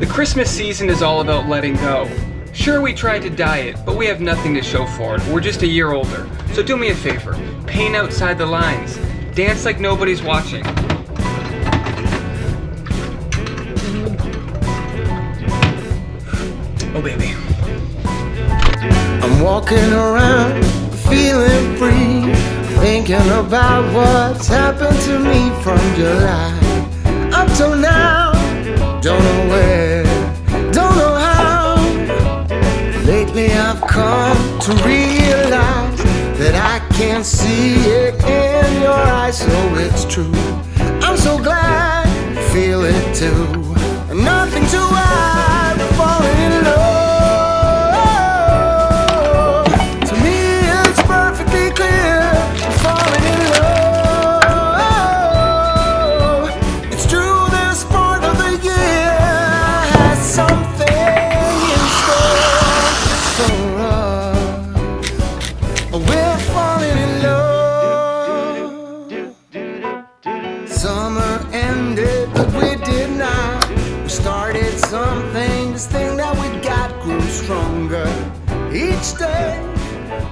The Christmas season is all about letting go. Sure, we tried to diet, but we have nothing to show for it. We're just a year older. So do me a favor, paint outside the lines. Dance like nobody's watching. Oh baby. I'm walking around, feeling free, thinking about what's happened to me from July up till now. Don't know where, don't know how. Lately I've come to realize that I can see it in your eyes, so it's true. I'm so glad you feel it too. Nothing to hide, we're falling in love. To me it's perfectly clear, we're falling in love. It's true, this part of the year has something in store for us. We're falling in love. Summer ended, but we did not. We started something, this thing that we got grew stronger each day.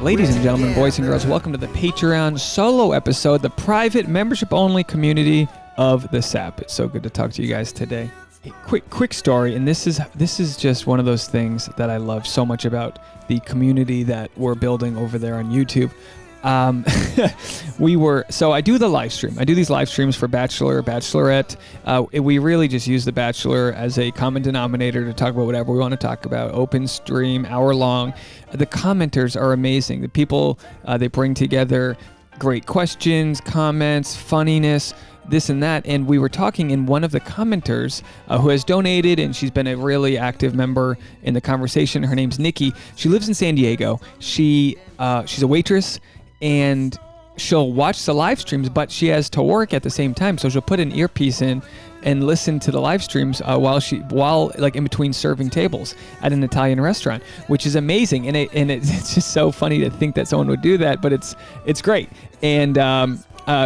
Ladies and gentlemen, boys and girls, welcome to the Patreon solo episode, the private membership-only community of the SAP. It's so good to talk to you guys today. Hey, quick story, and this is just one of those things that I love so much about the community that we're building over there on YouTube. So I do the live stream. I do these live streams for Bachelor, Bachelorette. We really just use the Bachelor as a common denominator to talk about whatever we want to talk about. Open stream, hour long. The commenters are amazing. The people, they bring together great questions, comments, funniness, this and that. And we were talking, in one of the commenters who has donated, and she's been a really active member in the conversation. Her name's Nikki. She lives in San Diego. She's a waitress, and she'll watch the live streams, but she has to work at the same time. So she'll put an earpiece in and listen to the live streams while like in between serving tables at an Italian restaurant, which is amazing. And it's just so funny to think that someone would do that, but it's great. And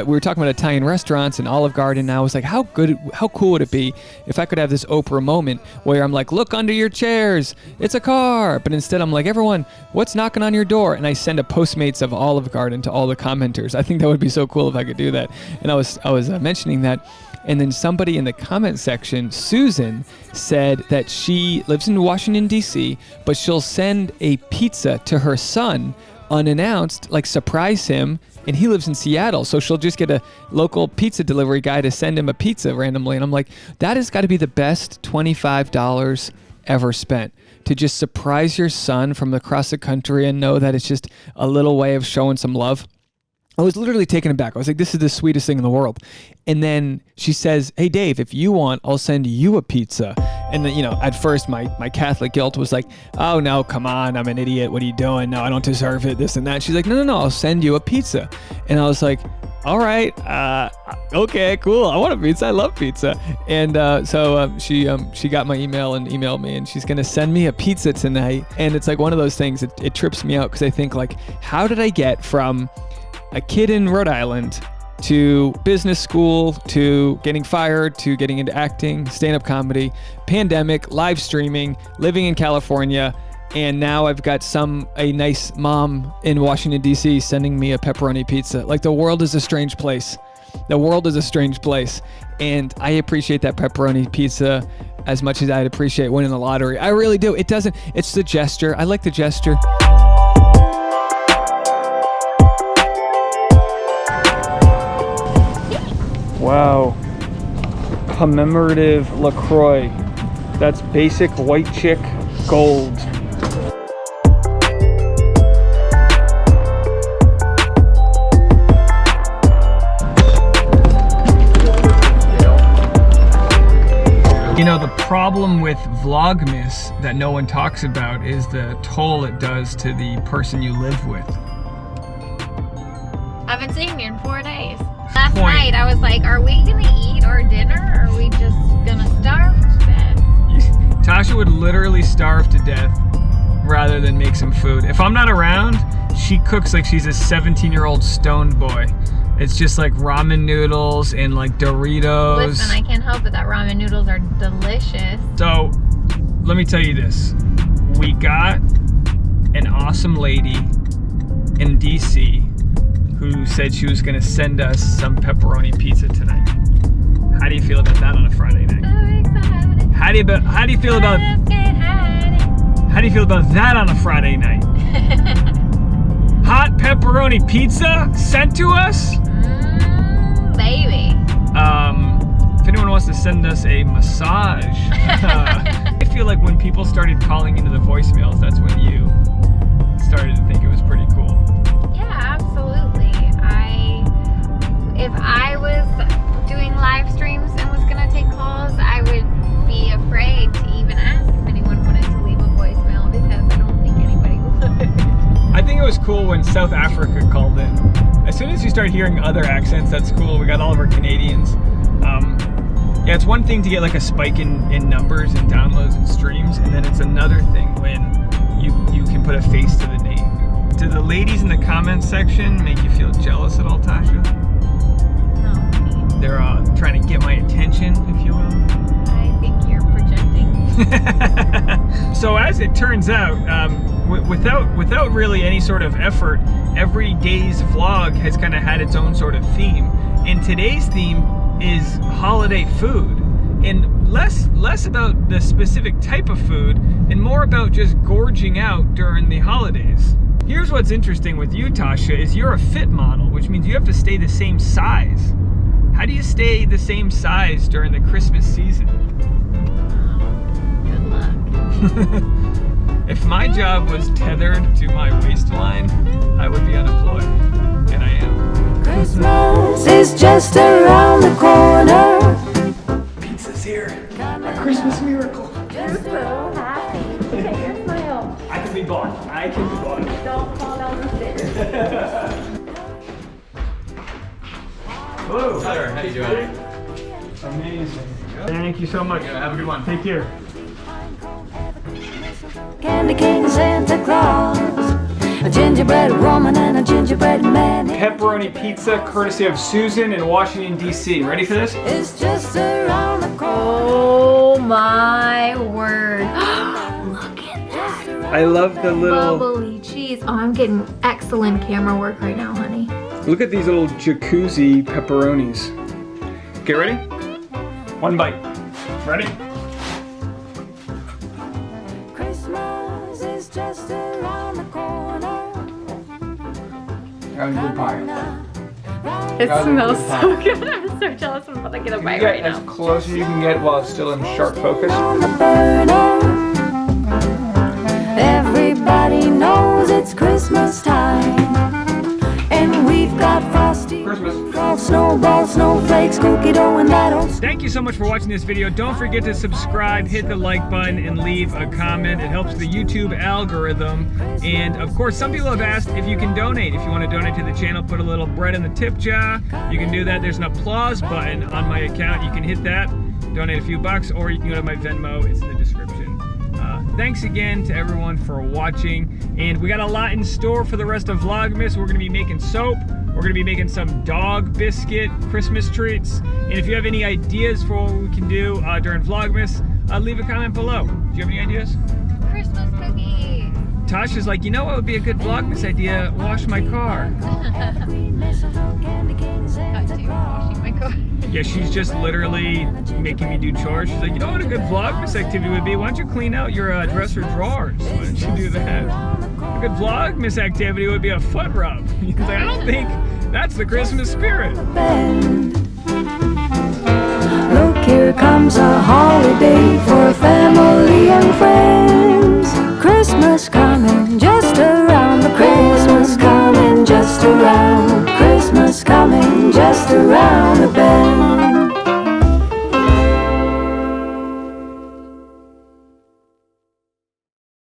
we were talking about Italian restaurants and Olive Garden, and I was like, how cool would it be if I could have this Oprah moment where I'm like, look under your chairs, it's a car. But instead I'm like, everyone, what's knocking on your door? And I send a Postmates of Olive Garden to all the commenters. I think that would be so cool if I could do that. And I was mentioning that. And then somebody in the comment section, Susan, said that she lives in Washington, D.C., but she'll send a pizza to her son unannounced, like surprise him, and he lives in Seattle, so she'll just get a local pizza delivery guy to send him a pizza randomly. And I'm like, that has got to be the best $25 ever spent, to just surprise your son from across the country and know that it's just a little way of showing some love. I was literally taken aback. I was like, this is the sweetest thing in the world. And then she says, hey, Dave, if you want, I'll send you a pizza. And then, at first my Catholic guilt was like, oh, no, come on, I'm an idiot. What are you doing? No, I don't deserve it, this and that. She's like, no, I'll send you a pizza. And I was like, all right, okay, cool. I want a pizza. I love pizza. And so she got my email and emailed me, and she's going to send me a pizza tonight. And it's like one of those things, it trips me out, because I think, like, how did I get from a kid in Rhode Island to business school, to getting fired, to getting into acting, stand-up comedy, pandemic, live streaming, living in California, and now I've got a nice mom in Washington, D.C. sending me a pepperoni pizza. Like, the world is a strange place. The world is a strange place, and I appreciate that pepperoni pizza as much as I'd appreciate winning the lottery. I really do. It's the gesture. I like the gesture. Wow, commemorative LaCroix. That's basic white chick gold. The problem with VLOGMAS that no one talks about is the toll it does to the person you live with. I've been seeing you in 4 days. Last night I was like, are we gonna eat our dinner, or are we just gonna starve to death? Tasha would literally starve to death rather than make some food. If I'm not around, she cooks like she's a 17-year-old stoned boy. It's just like ramen noodles and like Doritos. Listen, I can't help it that ramen noodles are delicious. So let me tell you this. We got an awesome lady in DC who said she was going to send us some pepperoni pizza tonight. How do you feel about that on a Friday night? How do you feel about that on a Friday night? Hot pepperoni pizza sent to us? Baby. If anyone wants to send us a massage, I feel like when people started calling into the voicemails, that's when you started to think it was pretty cool. Yeah, absolutely. If I was doing live streams and was gonna take calls, I would be afraid to even ask if anyone wanted to leave a voicemail because I don't think anybody would. I think it was cool when South Africa called in. As soon as you start hearing other accents, that's cool. We got all of our Canadians. Yeah, it's one thing to get like a spike in numbers and downloads and streams, and then it's another thing when you can put a face to the name. Do the ladies in the comments section make you feel jealous at all, Tasha? No. They're trying to get my attention, if you will. I think you're projecting. So as it turns out, without really any sort of effort, every day's vlog has kind of had its own sort of theme. And today's theme is holiday food, and less about the specific type of food and more about just gorging out during the holidays. Here's what's interesting with you, Tasha, is you're a fit model, which means you have to stay the same size. How do you stay the same size during the Christmas season? Good luck. If my job was tethered to my waistline, I would be unemployed, and I am. Christmas is just around the corner. Pizza's here. A Christmas miracle. You're so happy. Look at your smile. I can be bought. I can be bought. Don't fall down the stairs. Hello. Tyler, how you doing? Amazing. Thank you so much. Have a good one. Take care. Candy King Santa Claus, a gingerbread woman and a gingerbread man. Pepperoni pizza, courtesy of Susan in Washington, D.C. Ready for this? It's just around the corner. Oh my word. Look at that. I love the little... Bubbly cheese. Oh, I'm getting excellent camera work right now, honey. Look at these little jacuzzi pepperonis. Okay, ready? One bite. Ready? Christmas is just around the corner. That was a good pie. It That was a smells good so good. I'm so jealous. I'm about to get a bite right as now. close as you can get while it's still in sharp focus. On the burner. Everybody knows it's Christmas time. And we've got frosty, Christmas. snowballs, snowflakes, cookie dough, and that old Thank you so much for watching this video. Don't forget to subscribe, hit the like button, and leave a comment. It helps the YouTube algorithm. And of course, some people have asked if you can donate. If you want to donate to the channel, put a little bread in the tip jar. You can do that. There's an applause button on my account. You can hit that, donate a few bucks, or you can go to my Venmo. It's in the description. Thanks again to everyone for watching. And we got a lot in store for the rest of Vlogmas. We're going to be making soap. We're going to be making some dog biscuit Christmas treats. And if you have any ideas for what we can do during Vlogmas, leave a comment below. Do you have any ideas? Christmas cookies. Tasha's like, you know what would be a good Vlogmas idea? Wash my car. green mistletoe, candy cane, Santa Claus. Washing my car. Yeah, she's just literally making me do chores. She's like, you know what a good Vlogmas activity would be? Why don't you clean out your dresser drawers? Why don't you do that? A good Vlogmas activity would be a foot rub. He's like, I don't think that's the Christmas spirit. Look, here comes a holiday for family and friends. Christmas coming just around the Christmas coming just around. Christmas coming just around the bend.